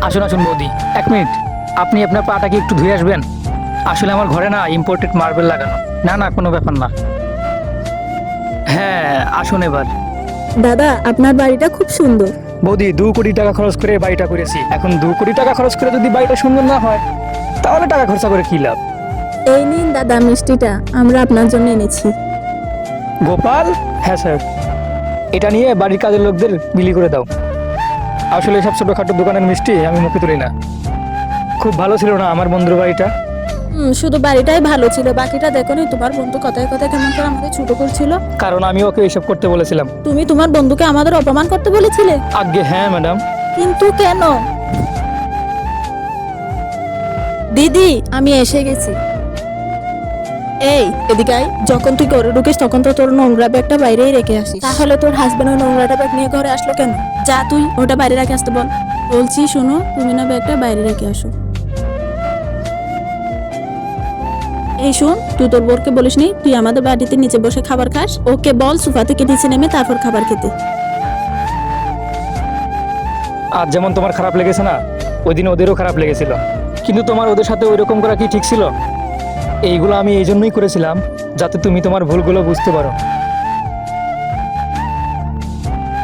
আসুন আসুন বৌদি, 1 মিনিট। আপনি আপনার পাটা কি একটু ধুয়ে আসবেন? আসলে আমার ঘরে না ইম্পোর্টেড মার্বেল লাগানো। না না, কোনো ব্যাপার না। হ্যাঁ, আসুন এবার। দাদা, আপনার বাড়িটা খুব সুন্দর। বৌদি, 2 কোটি টাকা খরচ করে বাড়িটা করেছি। এখন 2 কোটি টাকা খরচ করে যদি বাড়িটা সুন্দর না হয়, তাহলে টাকা খরচা করে কি লাভ? এই নিন দাদা মিষ্টিটা, আমরা আপনার জন্য এনেছি। গোপাল, হ্যাঁ স্যার, এটা নিয়ে বাড়ির কাজের লোকদের বিলি করে দাও। আসলে এসব ছোটখাটো দোকানের মিষ্টি আমি মুখে তুলি না। খুব ভালো ছিল না আমার বন্ধুর বাড়িটা? শুধু বাড়িটাই ভালো ছিল, বাকিটা দেখো নি তোমার বন্ধু কথায় কথায় কেমন করে আমাদের ছোট করছিল। কারণ আমি ওকে এসব করতে বলেছিলাম। তুমি তোমার বন্ধুকে আমাদের অপমান করতে বলেছিলে? আজ্ঞে হ্যাঁ ম্যাডাম। কিন্তু কেন? দিদি, আমি এসে গেছি। এই এদিকে আয়। যখন তুই ঘরে ঢুকিস তখন তো তোর নোংরা ব্যাগটা বাইরেই রেখে আসিস, তাহলে তোর হাজবেন্ড ওই নোংরাটা ব্যাগ নিয়ে ঘরে আসলো কেন? যা তুই ওটা বাইরে রেখে আসতে বল। বলছি শোনো, তুমি না ব্যাগটা বাইরে রেখে আসো। এই শোন, তুই তোর বোরকে বলিসনি তুই আমাদের বাড়িতে নিচে বসে খাবার খাস? ওকে বল সোফা থেকে নিচে নেমে তারপর খাবার খেতে। আজ যেমন তোমার খারাপ লেগেছে না, ওই দিন ওদেরও খারাপ লেগেছিল। কিন্তু তোমার ওদের সাথে ওইরকম করা কি ঠিক ছিল? এইগুলো আমি এই জন্যই করেছিলাম যাতে তুমি তোমার ভুলগুলো বুঝতে পারো।